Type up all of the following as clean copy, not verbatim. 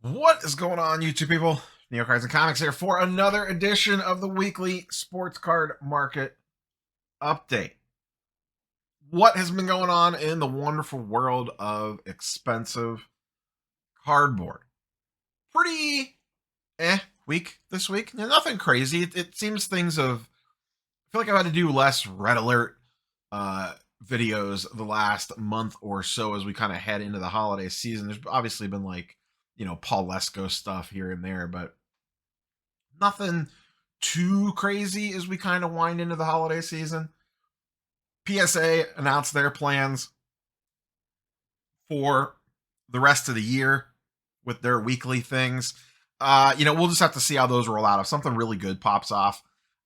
What is going on, YouTube people? Neo Cards and Comics here for another edition of the weekly sports card market update. What has been going on in the wonderful world of expensive cardboard? Pretty week this week. Nothing crazy. It seems things have. I feel like I've had to do less Red Alert videos the last month or so as we kind of head into the holiday season. There's obviously been Paul Lesko stuff here and there, but nothing too crazy as we kind of wind into the holiday season. PSA announced their plans for the rest of the year with their weekly things. We'll just have to see how those roll out. If something really good pops off,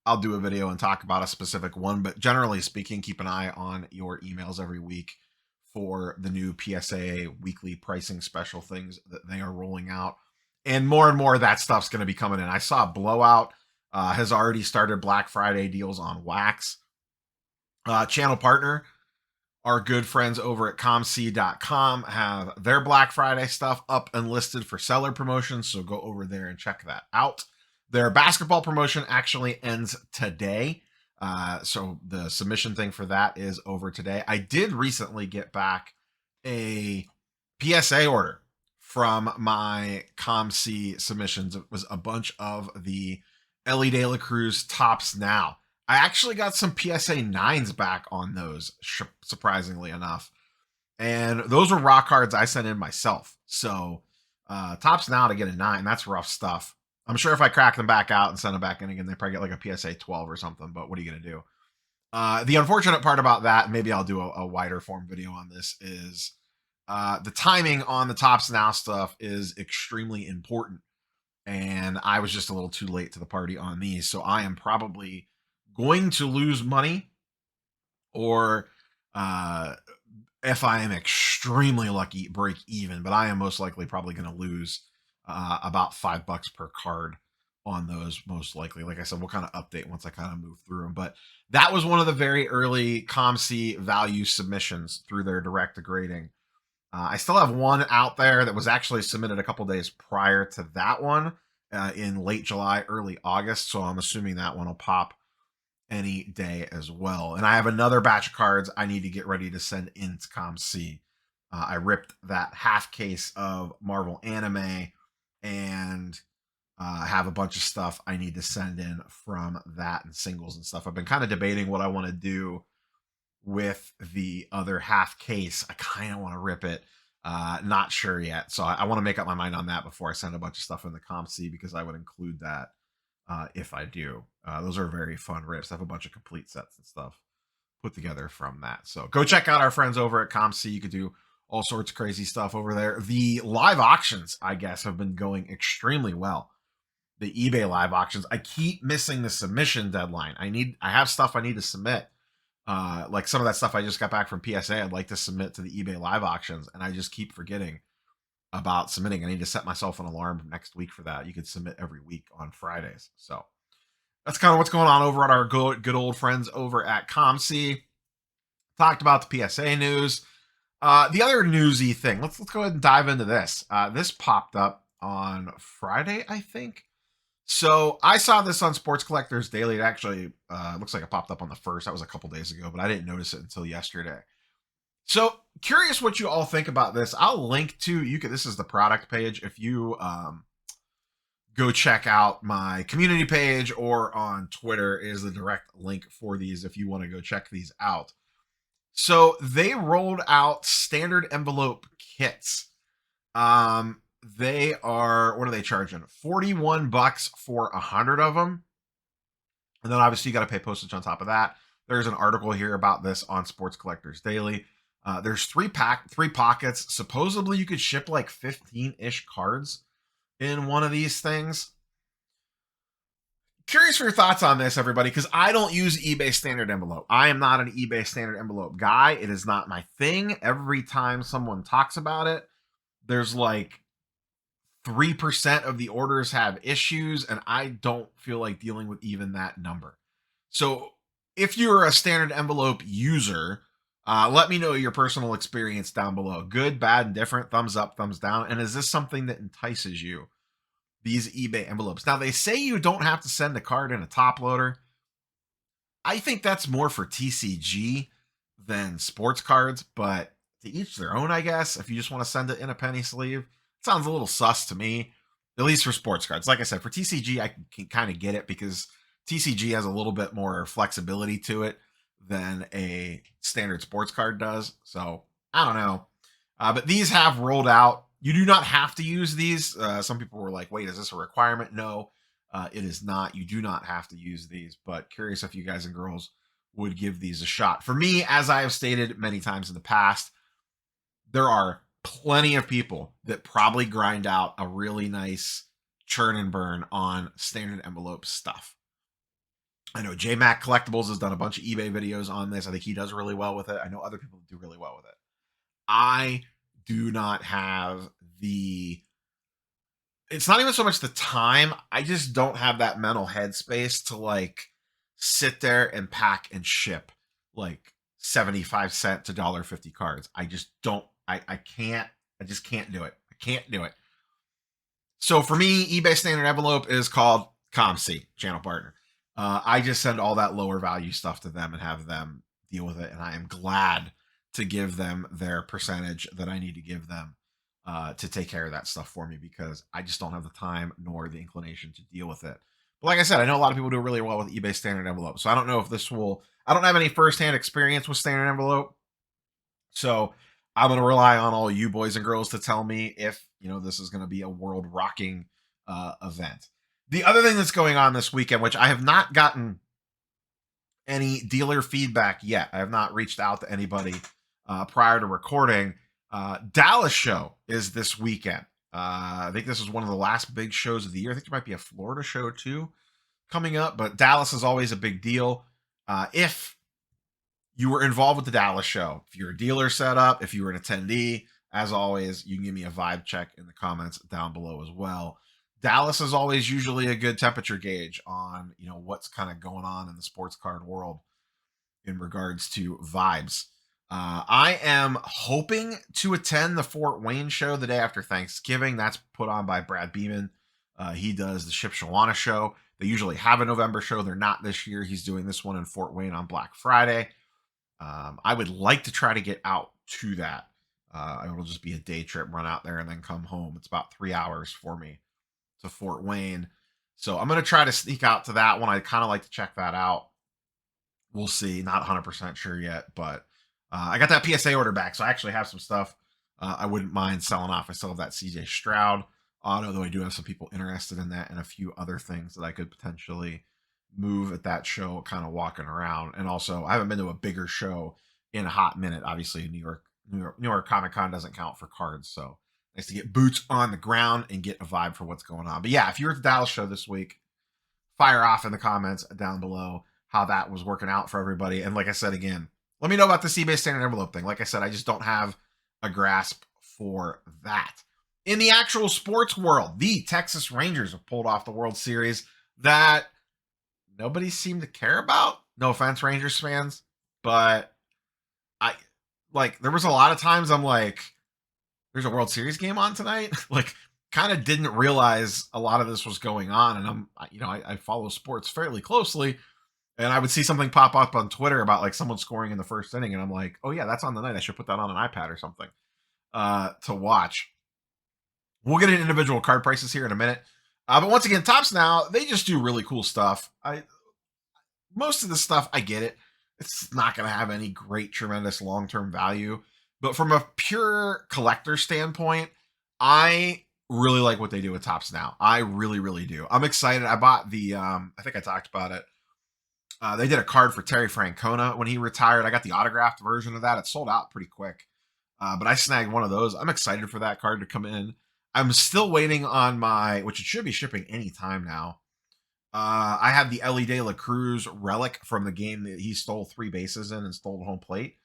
I'll do a video and talk about a specific one. But generally speaking, keep an eye on your emails every week for the new PSA weekly pricing special things that they are rolling out. And more of that stuff's going to be coming in. I saw Blowout has already started Black Friday deals on wax. Channel partner, our good friends over at comc.com, have their Black Friday stuff up and listed for seller promotions. So go over there and check that out. Their basketball promotion actually ends today. So the submission thing for that is over today. I did recently get back a PSA order from my ComC submissions. It was a bunch of the Ellie De La Cruz Tops Now. I actually got some PSA 9s back on those, surprisingly enough. And those were raw cards I sent in myself. So Tops Now to get a 9, that's rough stuff. I'm sure if I crack them back out and send them back in again, they probably get like a PSA 12 or something, but what are you going to do? The unfortunate part about that, maybe I'll do a wider form video on this, is the timing on the Tops Now stuff is extremely important. And I was just a little too late to the party on these. So I am probably going to lose money, or if I am extremely lucky, break even. But I am most likely probably going to lose about $5 per card on those, most likely. Like I said, we'll kind of update once I kind of move through them. But that was one of the very early ComC value submissions through their direct to grading. I still have one out there that was actually submitted a couple days prior to that one in late July, early August. So I'm assuming that one will pop any day as well. And I have another batch of cards I need to get ready to send into ComC. I ripped that half case of Marvel Anime, and have a bunch of stuff I need to send in from that and singles and stuff. I've been kind of debating what I want to do with the other half case. I kind of want to rip it. Not sure yet. So I want to make up my mind on that before I send a bunch of stuff in the ComC, because I would include that if I do. Those are very fun rips. I have a bunch of complete sets and stuff put together from that. So go check out our friends over at ComC. You could do all sorts of crazy stuff over there. The live auctions, I guess, have been going extremely well. The eBay live auctions. I keep missing the submission deadline. I have stuff I need to submit. Like some of that stuff I just got back from PSA, I'd like to submit to the eBay live auctions, and I just keep forgetting about submitting. I need to set myself an alarm next week for that. You can submit every week on Fridays. So that's kind of what's going on over at our good old friends over at ComC. Talked about the PSA news. The other newsy thing, let's go ahead and dive into this. This popped up on Friday, I think. So I saw this on Sports Collectors Daily. It actually looks like it popped up on the 1st. That was a couple days ago, but I didn't notice it until yesterday. So curious what you all think about this. I'll link to this is the product page. If you go check out my community page, or on Twitter is the direct link for these if you want to go check these out. So they rolled out standard envelope kits. They are, what are they charging? $41 for 100 of them. And then obviously you got to pay postage on top of that. There's an article here about this on Sports Collectors Daily. There's three pockets. Supposedly you could ship like 15-ish cards in one of these things. Curious for your thoughts on this, everybody, because I don't use eBay standard envelope. I am not an eBay standard envelope guy. It is not my thing. Every time someone talks about it, there's like 3% of the orders have issues, and I don't feel like dealing with even that number. So if you're a standard envelope user, Let me know your personal experience down below. Good, bad, and different. Thumbs up, thumbs down. And is this something that entices you? These eBay envelopes. Now, they say you don't have to send a card in a top loader. I think that's more for TCG than sports cards, but to each their own, I guess. If you just want to send it in a penny sleeve, it sounds a little sus to me, at least for sports cards. Like I said, for TCG, I can kind of get it because TCG has a little bit more flexibility to it than a standard sports card does. So I don't know. But these have rolled out. You do not have to use these. Some people were like, wait, is this a requirement? No, it is not. You do not have to use these, but curious if you guys and girls would give these a shot. For me, as I have stated many times in the past, there are plenty of people that probably grind out a really nice churn and burn on standard envelope stuff. I know JMac Collectibles has done a bunch of eBay videos on this. I think he does really well with it. I know other people do really well with it. I do not have the, it's not even so much the time. I just don't have that mental headspace to like sit there and pack and ship like 75 cent to $1.50 cards. I just don't, I can't, I just can't do it. I can't do it. So for me, eBay standard envelope is called ComC, channel partner. I just send all that lower value stuff to them and have them deal with it. And I am glad to give them their percentage that I need to give them to take care of that stuff for me, because I just don't have the time nor the inclination to deal with it. But like I said, I know a lot of people do really well with eBay standard envelope. So I don't know if this will, I don't have any firsthand experience with standard envelope. So I'm going to rely on all you boys and girls to tell me if, you know, this is going to be a world rocking event. The other thing that's going on this weekend, which I have not gotten any dealer feedback yet. I have not reached out to anybody prior to recording. Dallas show is this weekend. I think this is one of the last big shows of the year. I think there might be a Florida show too coming up, but Dallas is always a big deal. If you were involved with the Dallas show, if you're a dealer set up, if you were an attendee, as always, you can give me a vibe check in the comments down below as well. Dallas is always usually a good temperature gauge on, you know, what's kind of going on in the sports card world in regards to vibes. I am hoping to attend the Fort Wayne show the day after Thanksgiving. That's put on by Brad Beeman. He does the Shipshawana show. They usually have a November show. They're not this year. He's doing this one in Fort Wayne on Black Friday. I would like to try to get out to that. It will just be a day trip, run out there and then come home. It's about 3 hours for me to Fort Wayne. So I'm going to try to sneak out to that one. I kind of like to check that out. We'll see. Not 100% sure yet, but I got that PSA order back. So I actually have some stuff I wouldn't mind selling off. I still have that CJ Stroud auto, though I do have some people interested in that and a few other things that I could potentially move at that show, kind of walking around. And also, I haven't been to a bigger show in a hot minute. Obviously, New York Comic Con doesn't count for cards, so nice to get boots on the ground and get a vibe for what's going on. But yeah, if you're at the Dallas show this week, fire off in the comments down below how that was working out for everybody. And like I said, again, let me know about this eBay standard envelope thing. Like I said, I just don't have a grasp for that. In the actual sports world, the Texas Rangers have pulled off the World Series that nobody seemed to care about. No offense, Rangers fans, but there was a lot of times I'm like, there's a World Series game on tonight. Like, kind of didn't realize a lot of this was going on. And I follow sports fairly closely, and I would see something pop up on Twitter about like someone scoring in the first inning. And I'm like, oh yeah, that's on the night. I should put that on an iPad or something to watch. We'll get into individual card prices here in a minute. But once again, Topps Now, they just do really cool stuff. Most of the stuff, I get it. It's not going to have any great, tremendous long-term value. But from a pure collector standpoint, I really like what they do with Topps Now. I really, really do. I'm excited. I bought the, I think I talked about it. They did a card for Terry Francona when he retired. I got the autographed version of that. It sold out pretty quick. But I snagged one of those. I'm excited for that card to come in. I'm still waiting on my, which it should be shipping anytime now. I have the Ellie De La Cruz relic from the game that he stole 3 bases in and stole the home plate.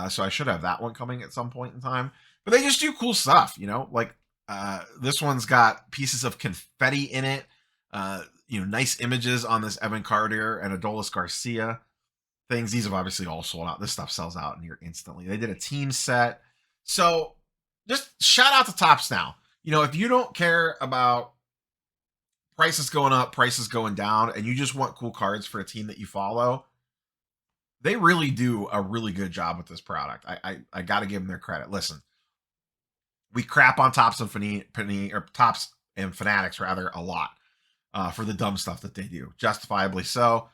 So I should have that one coming at some point in time. But they just do cool stuff, you know, like this one's got pieces of confetti in it. Nice images on this Evan Carter and Adolis Garcia things. These have obviously all sold out. This stuff sells out near instantly. They did a team set. So just shout out to Tops Now. You know, if you don't care about prices going up, prices going down, and you just want cool cards for a team that you follow, they really do a really good job with this product. I got to give them their credit. Listen, we crap on Tops and Fanatics rather a lot for the dumb stuff that they do, justifiably so.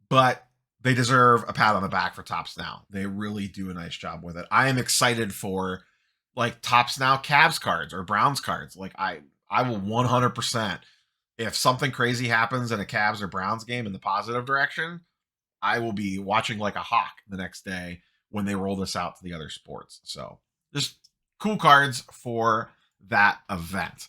But they deserve a pat on the back for Tops Now. They really do a nice job with it. I am excited for like Tops Now Cavs cards or Browns cards. Like I will 100%. If something crazy happens in a Cavs or Browns game in the positive direction, I will be watching like a hawk the next day when they roll this out to the other sports. So just cool cards for that event.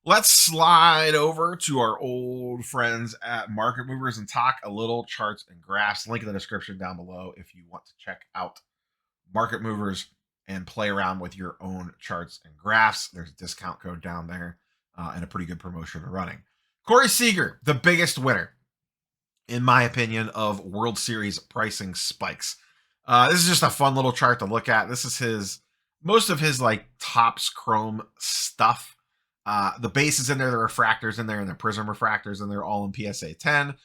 Let's slide over to our old friends at Market Movers and talk a little charts and graphs. Link in the description down below if you want to check out Market Movers and play around with your own charts and graphs. There's a discount code down there and a pretty good promotion running. Corey Seager, the biggest winner, in my opinion, of World Series pricing spikes. This is just a fun little chart to look at. This is most of his like Topps Chrome stuff. The base is in there, the refractors in there, and the prism refractors in there, all in PSA 10.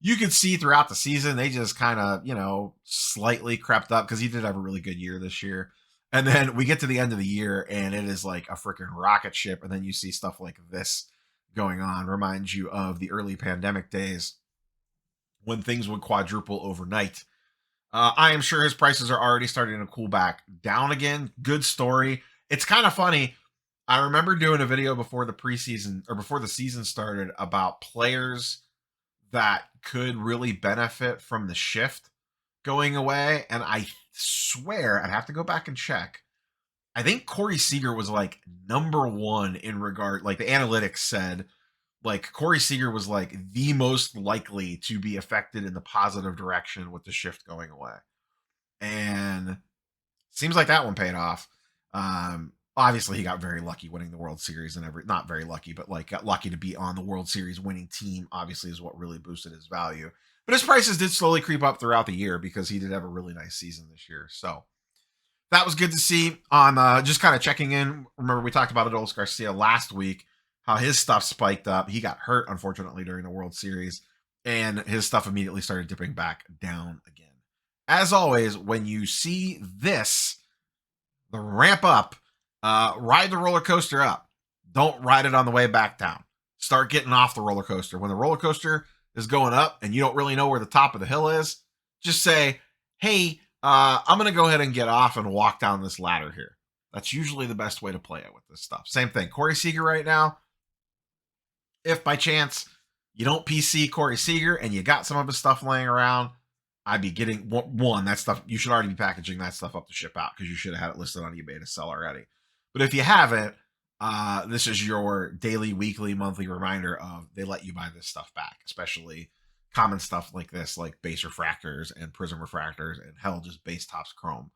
You can see throughout the season, they just kind of, you know, slightly crept up because he did have a really good year this year. And then we get to the end of the year and it is like a freaking rocket ship. And then you see stuff like this going on. Reminds you of the early pandemic days when things would quadruple overnight. I am sure his prices are already starting to cool back down again. Good story. It's kind of funny. I remember doing a video before the preseason or before the season started about players that could really benefit from the shift going away. And I swear, I'd have to go back and check. I think Corey Seager was like #1 in regard, like the analytics said, like Corey Seager was like the most likely to be affected in the positive direction with the shift going away. And seems like that one paid off. Obviously he got very lucky winning the World Series and not very lucky, but like got lucky to be on the World Series winning team, obviously is what really boosted his value. But his prices did slowly creep up throughout the year because he did have a really nice season this year. So that was good to see. On just kind of checking in. Remember, we talked about Adolis Garcia last week, how his stuff spiked up. He got hurt, unfortunately, during the World Series, and his stuff immediately started dipping back down again. As always, when you see this, the ramp up, ride the roller coaster up. Don't ride it on the way back down. Start getting off the roller coaster. When the roller coaster is going up and you don't really know where the top of the hill is, just say, hey, I'm going to go ahead and get off and walk down this ladder here. That's usually the best way to play it with this stuff. Same thing. Corey Seager right now, if by chance you don't PC Corey Seager and you got some of his stuff laying around, I'd be getting that stuff. You should already be packaging that stuff up to ship out because you should have had it listed on eBay to sell already. But if you haven't, this is your daily, weekly, monthly reminder of they let you buy this stuff back, especially common stuff like this, like base refractors and prism refractors and hell, just base Topps Chrome.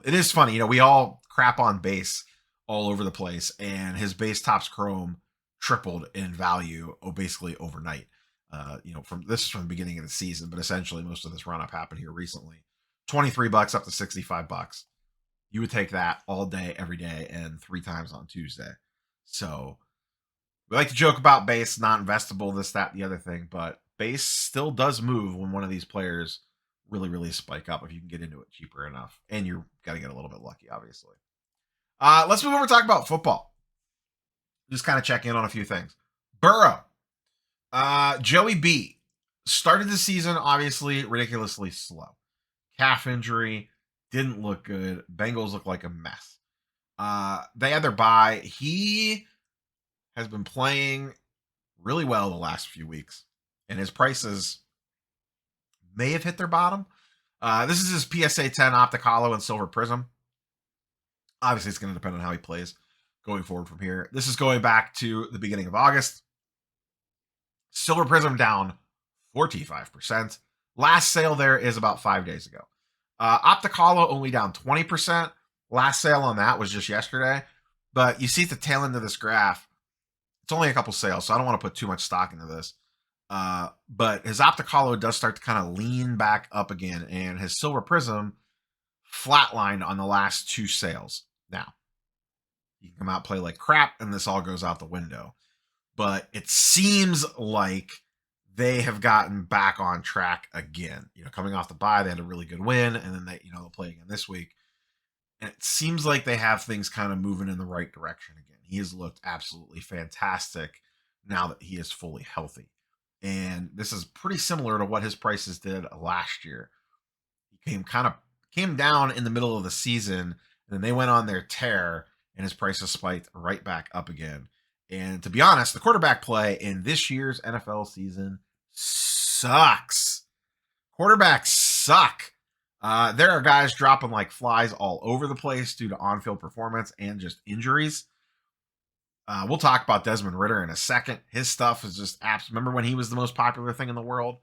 It is funny, you know, we all crap on base all over the place, and his base Topps Chrome tripled in value basically overnight. You know, from the beginning of the season, but essentially most of this run up happened here recently. $23 up to $65. You would take that all day, every day, and 3 times on Tuesday. So we like to joke about base, not investable, this, that, the other thing, but base still does move when one of these players really, really spike up if you can get into it cheaper enough. And you're got to get a little bit lucky, obviously. Let's move over and talk about football. Just kind of check in on a few things. Burrow. Joey B started the season obviously ridiculously slow. Calf injury, didn't look good. Bengals look like a mess. They had their bye. He has been playing really well the last few weeks, and his prices may have hit their bottom. This is his PSA 10 Optic Hollow and Silver Prism. Obviously, it's going to depend on how he plays going forward from here. This is going back to the beginning of August. Silver Prism down 45%. Last sale there is about 5 days ago. Optic Hollow only down 20%. Last sale on that was just yesterday. But you see at the tail end of this graph, it's only a couple sales, so I don't want to put too much stock into this. But his optic hollow does start to kind of lean back up again, and his silver prism flatlined on the last 2 sales. Now, you can come out play like crap, and this all goes out the window. But it seems like they have gotten back on track again. Coming off the bye, they had a really good win, and then they'll play again this week. And it seems like they have things kind of moving in the right direction again. He has looked absolutely fantastic now that he is fully healthy. And this is pretty similar to what his prices did last year. He came down in the middle of the season, and then they went on their tear, and his prices spiked right back up again. And to be honest, the quarterback play in this year's NFL season sucks. Quarterbacks suck. There are guys dropping like flies all over the place due to on-field performance and just injuries. We'll talk about Desmond Ridder in a second. His stuff is just apps. Remember when he was the most popular thing in the world?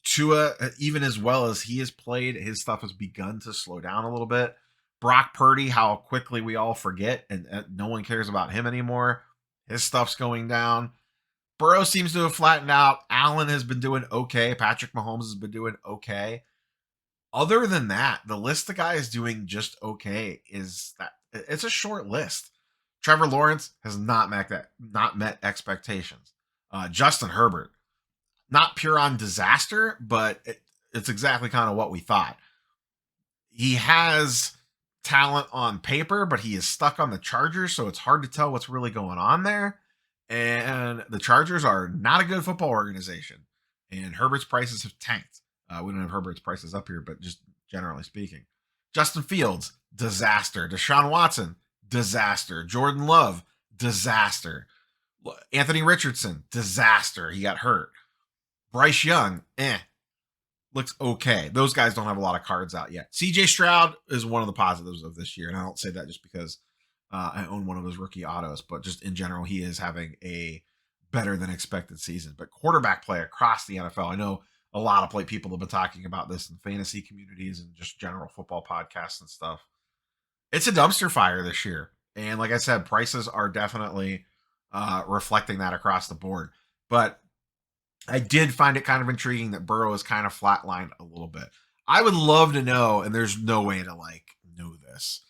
Tua, even as well as he has played, his stuff has begun to slow down a little bit. Brock Purdy, how quickly we all forget, and no one cares about him anymore. His stuff's going down. Burrow seems to have flattened out. Allen has been doing okay. Patrick Mahomes has been doing okay. Other than that, the list the guy is doing just okay is that it's a short list. Trevor Lawrence has not met expectations. Justin Herbert, not pure on disaster, but it's exactly kind of what we thought. He has talent on paper, but he is stuck on the Chargers, so it's hard to tell what's really going on there. And the Chargers are not a good football organization, and Herbert's prices have tanked. We don't have Herbert's prices up here, but just generally speaking. Justin Fields, disaster. Deshaun Watson, disaster. Jordan Love, disaster. Anthony Richardson, disaster. He got hurt. Bryce Young, looks okay. Those guys don't have a lot of cards out yet. CJ Stroud is one of the positives of this year, and I don't say that just because I own one of his rookie autos, but just in general, he is having a better than expected season. But quarterback play across the NFL, I know a lot of people have been talking about this in fantasy communities and just general football podcasts and stuff. It's a dumpster fire this year. And like I said, prices are definitely reflecting that across the board. But I did find it kind of intriguing that Burrow is kind of flatlined a little bit. I would love to know, and there's no way to know this,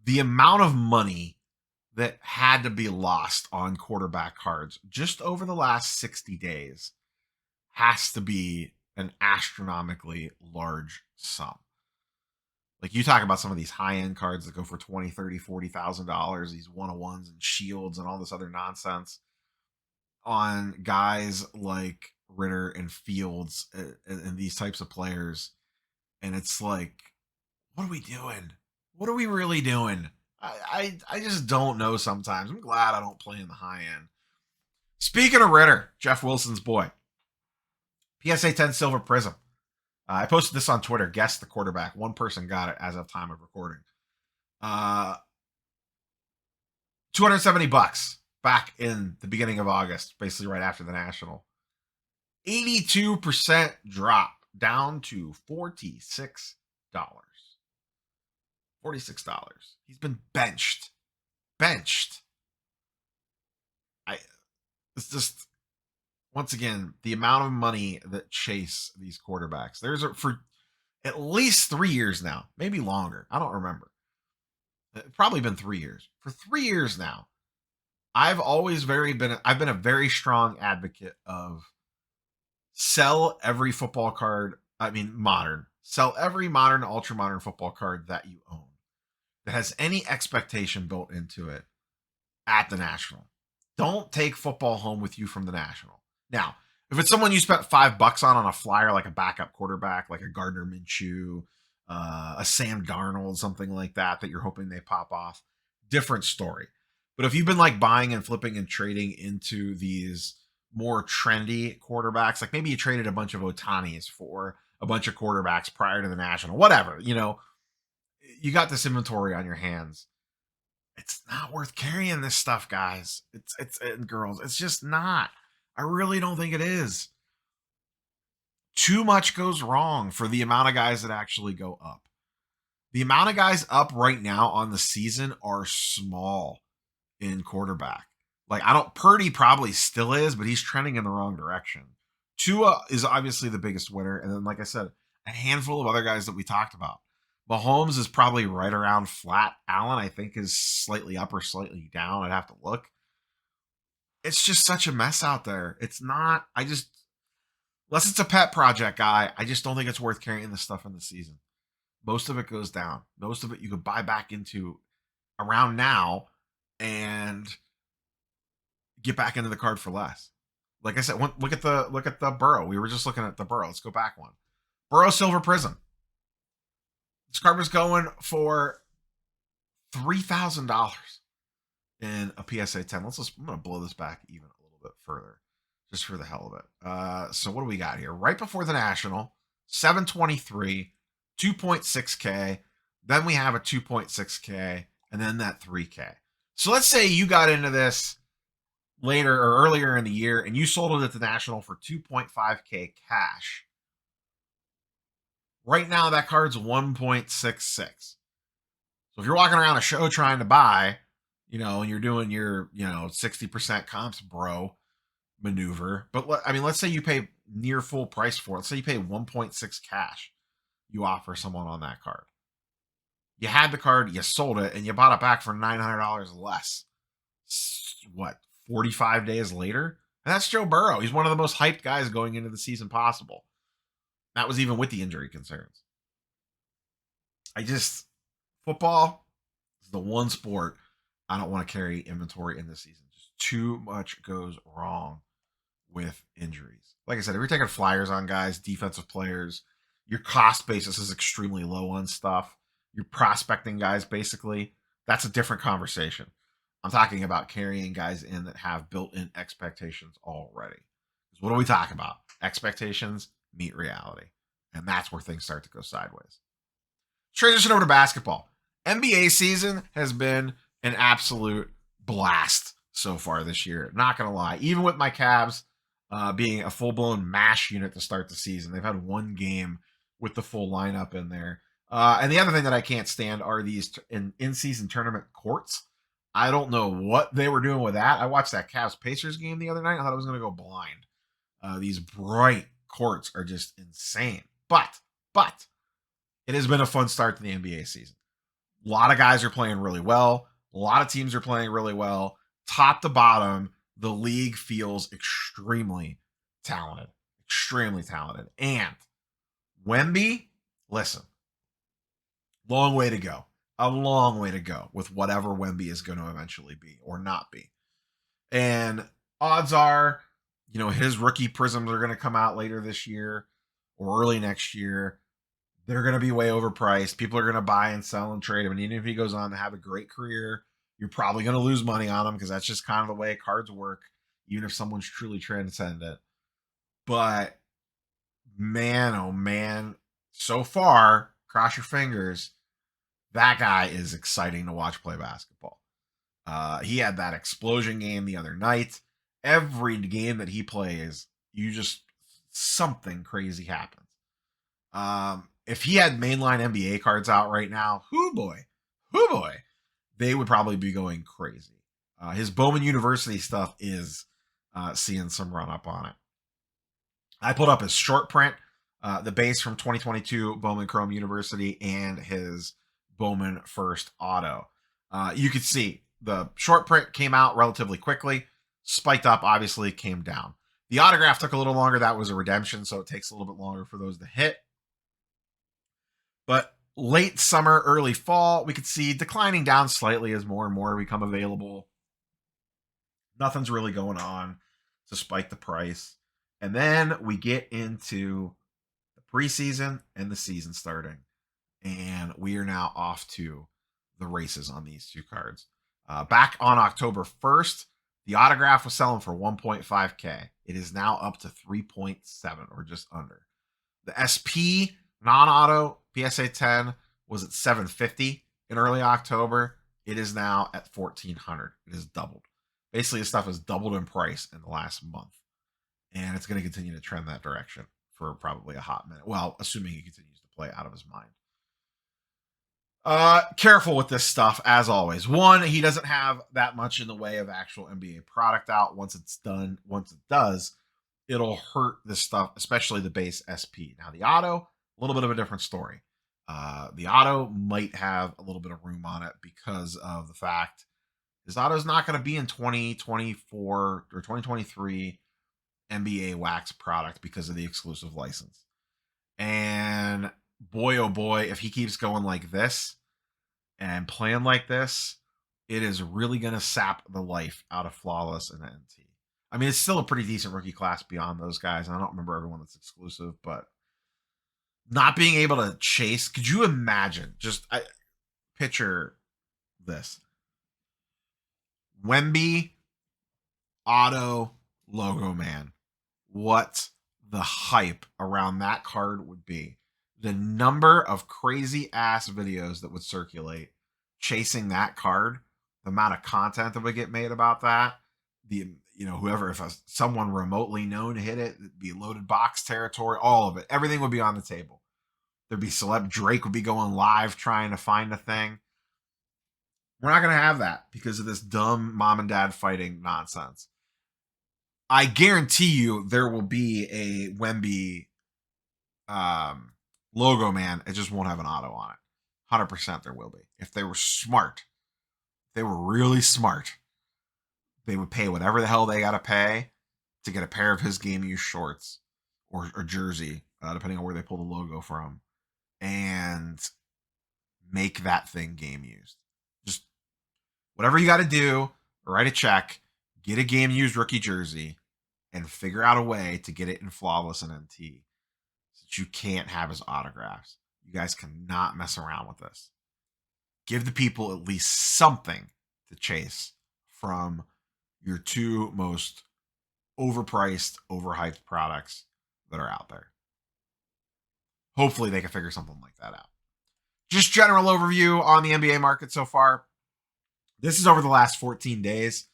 the amount of money that had to be lost on quarterback cards just over the last 60 days has to be an astronomically large sum. Like you talk about some of these high-end cards that go for $20,000, $30,000, $40,000, these 101s and shields and all this other nonsense on guys like Ridder and Fields and these types of players. And it's like, what are we doing? What are we really doing? I just don't know sometimes. I'm glad I don't play in the high end. Speaking of Ridder, Jeff Wilson's boy. PSA 10 Silver Prism. I posted this on Twitter. Guess the quarterback. One person got it as of time of recording. $270 back in the beginning of August, basically right after the National. 82% drop down to $46. $46. He's been benched. It's just, once again, the amount of money that chase these quarterbacks. There's for at least 3 years now, maybe longer. I don't remember. It's probably been 3 years. For 3 years now, I've been a very strong advocate of sell every football card. Modern. Sell every modern, ultra modern football card that you own that has any expectation built into it at the National. Don't take football home with you from the National. Now, if it's someone you spent $5 on a flyer, like a backup quarterback, like a Gardner Minshew, a Sam Darnold, something like that you're hoping they pop off, different story. But if you've been buying and flipping and trading into these more trendy quarterbacks, like maybe you traded a bunch of Otanis for a bunch of quarterbacks prior to the National, whatever, you got this inventory on your hands. It's not worth carrying this stuff, guys. It's and girls. It's just not. I really don't think it is. Too much goes wrong for the amount of guys that actually go up. The amount of guys up right now on the season are small in quarterback. Like, I don't, Purdy probably still is, but he's trending in the wrong direction. Tua is obviously the biggest winner. And then, like I said, a handful of other guys that we talked about. Mahomes is probably right around flat. Allen, I think, is slightly up or slightly down. I'd have to look. It's just such a mess out there. It's not, unless it's a pet project guy, I just don't think it's worth carrying this stuff in the season. Most of it goes down. Most of it you could buy back into around now and get back into the card for less. Like I said, look at the Burrow. We were just looking at the Burrow. Let's go back one. Burrow Silver Prism. This card was going for $3,000 in a PSA 10. I'm gonna blow this back even a little bit further, just for the hell of it. So what do we got here? Right before the National, 723, 2.6K. Then we have a 2.6K, and then that 3K. So let's say you got into this later or earlier in the year and you sold it at the National for 2.5K cash. Right now, that card's 1.66. So if you're walking around a show trying to buy, and you're doing your, 60% comps, bro, maneuver. But let's say you pay near full price for it. Let's say you pay 1.6 cash. You offer someone on that card. You had the card, you sold it, and you bought it back for $900 less. What, 45 days later? And that's Joe Burrow. He's one of the most hyped guys going into the season possible. That was even with the injury concerns. Football is the one sport I don't want to carry inventory in this season. Just too much goes wrong with injuries. Like I said, if you're taking flyers on guys, defensive players, your cost basis is extremely low on stuff. You're prospecting guys, basically. That's a different conversation. I'm talking about carrying guys in that have built-in expectations already. Because what do we talk about? Expectations meet reality. And that's where things start to go sideways. Transition over to basketball. NBA season has been an absolute blast so far this year. Not going to lie. Even with my Cavs being a full-blown MASH unit to start the season, they've had one game with the full lineup in there. And the other thing that I can't stand are these in-season tournament courts. I don't know what they were doing with that. I watched that Cavs-Pacers game the other night. I thought I was going to go blind. These bright courts are just insane. But it has been a fun start to the NBA season. A lot of guys are playing really well. A lot of teams are playing really well. Top to bottom, the league feels extremely talented. Extremely talented. And Wemby, listen, long way to go. A long way to go with whatever Wemby is going to eventually be or not be. And odds are, his rookie prisms are going to come out later this year or early next year. They're going to be way overpriced. People are going to buy and sell and trade him. And even if he goes on to have a great career, you're probably going to lose money on him because that's just kind of the way cards work, even if someone's truly transcendent. But man, oh man, so far, cross your fingers, that guy is exciting to watch play basketball. He had that explosion game the other night. Every game that he plays, something crazy happens. If he had mainline NBA cards out right now, hoo boy, they would probably be going crazy. His Bowman University stuff is seeing some run up on it. I pulled up his short print, the base from 2022 Bowman Chrome University, and his Bowman First Auto. You could see the short print came out relatively quickly, spiked up, obviously came down. The autograph took a little longer. That was a redemption, so it takes a little bit longer for those to hit. But late summer, early fall, we could see declining down slightly as more and more become available. Nothing's really going on to spike the price. And then we get into the preseason and the season starting. And we are now off to the races on these two cards. Back on October 1st, the autograph was selling for 1.5K. It is now up to 3.7 or just under. The SP non-auto PSA 10 was at 750 in early October. It is now at 1,400. It has doubled. Basically, this stuff has doubled in price in the last month. And it's going to continue to trend that direction for probably a hot minute. Well, assuming he continues to play out of his mind. Careful with this stuff, as always. One, he doesn't have that much in the way of actual NBA product out. Once it's done, once it does, it'll hurt this stuff, especially the base SP. Now, the auto, a little bit of a different story. The auto might have a little bit of room on it because of the fact his auto is not going to be in 2024 or 2023 NBA wax product because of the exclusive license. And boy, oh boy, if he keeps going like this and playing like this, it is really going to sap the life out of Flawless and NT. I mean, it's still a pretty decent rookie class beyond those guys. And I don't remember everyone that's exclusive, but not being able to chase. Could you imagine? Picture this. Wemby, auto, logo man. What the hype around that card would be. The number of crazy ass videos that would circulate chasing that card, the amount of content that would get made about that, whoever, if someone remotely known hit it, it'd be loaded box territory, all of it, everything would be on the table. There'd be Drake would be going live trying to find a thing. We're not going to have that because of this dumb mom and dad fighting nonsense. I guarantee you there will be a Wemby logo man. It just won't have an auto on it. 100% there will be. If they were smart, they were really smart, they would pay whatever the hell they got to pay to get a pair of his game use shorts or jersey, depending on where they pull the logo from, and make that thing game used. Just whatever you got to do, write a check, get a game used rookie jersey, and figure out a way to get it in Flawless and NT so that you can't have his autographs. You guys cannot mess around with this. Give the people at least something to chase from your two most overpriced, overhyped products that are out there. Hopefully they can figure something like that out. Just general overview on the NBA market so far. This is over the last 14 days.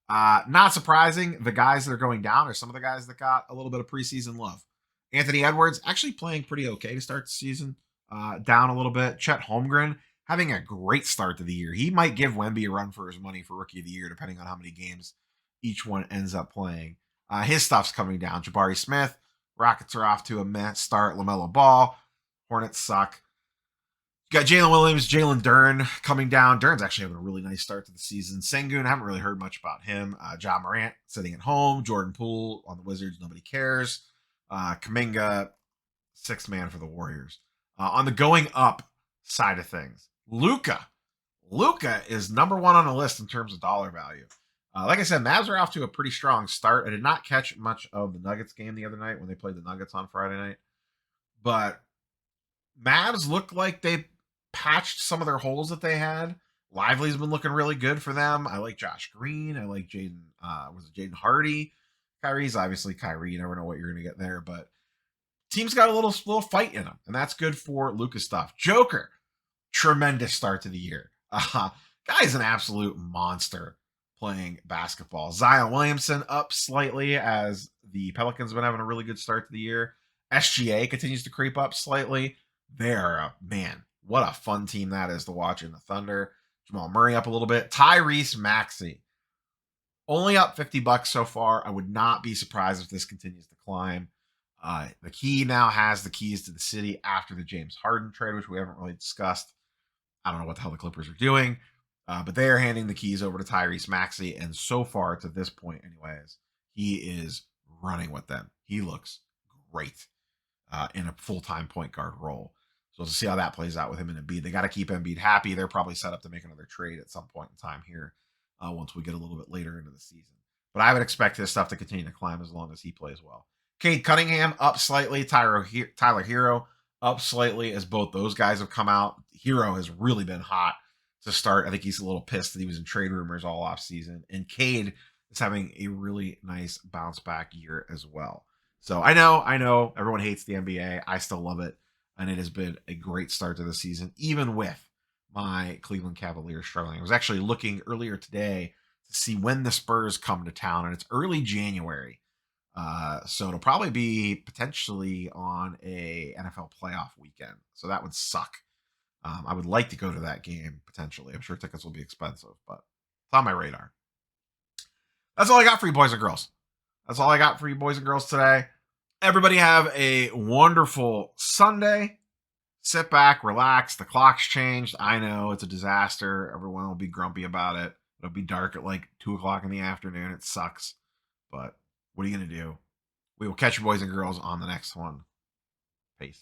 Not surprising, the guys that are going down are some of the guys that got a little bit of preseason love. Anthony Edwards actually playing pretty okay to start the season. Down a little bit. Chet Holmgren having a great start to the year. He might give Wemby a run for his money for Rookie of the Year, depending on how many games each one ends up playing. His stuff's coming down. Jabari Smith, Rockets are off to a meh start. LaMelo Ball, Hornets suck. You got Jalen Williams, Jalen Duren coming down. Duren's actually having a really nice start to the season. Sengun, haven't really heard much about him. Ja Morant sitting at home. Jordan Poole on the Wizards, nobody cares. Kuminga, sixth man for the Warriors. On the going up side of things, Luka is number one on the list in terms of dollar value. Like I said, Mavs are off to a pretty strong start. I did not catch much of the Nuggets game the other night when they played the Nuggets on Friday night. But Mavs look like they patched some of their holes that they had. Lively's been looking really good for them. I like Josh Green. I like Jaden Hardy. Kyrie's obviously Kyrie. You never know what you're going to get there. But team's got a little fight in them. And that's good for Luka's stuff. Joker, tremendous start to the year. Guy's an absolute monster playing basketball. Zion Williamson up slightly as the Pelicans have been having a really good start to the year. SGA continues to creep up slightly. They're man, what a fun team that is to watch in the Thunder. Jamal Murray up a little bit. Tyrese Maxey only up $50 so far. I would not be surprised if this continues to climb. The Key now has the keys to the city after the James Harden trade, which we haven't really discussed. I don't know what the hell the Clippers are doing, but they are handing the keys over to Tyrese Maxey, and so far to this point, anyways, he is running with them. He looks great in a full-time point guard role. So to see how that plays out with him and Embiid, they got to keep Embiid happy. They're probably set up to make another trade at some point in time here once we get a little bit later into the season. But I would expect this stuff to continue to climb as long as he plays well. Cade Cunningham up slightly. Tyler Hero up slightly as both those guys have come out. Hero has really been hot to start. I think he's a little pissed that he was in trade rumors all off season. And Cade is having a really nice bounce back year as well. So I know everyone hates the NBA. I still love it. And it has been a great start to the season, even with my Cleveland Cavaliers struggling. I was actually looking earlier today to see when the Spurs come to town, and it's early January. So it'll probably be potentially on a NFL playoff weekend. So that would suck. I would like to go to that game potentially. I'm sure tickets will be expensive, but it's on my radar. That's all I got for you, boys and girls. That's all I got for you, boys and girls, today. Everybody have a wonderful Sunday. Sit back, relax. The clock's changed. I know it's a disaster. Everyone will be grumpy about it. It'll be dark at like 2 o'clock in the afternoon. It sucks. But what are you going to do? We will catch you, boys and girls, on the next one. Peace.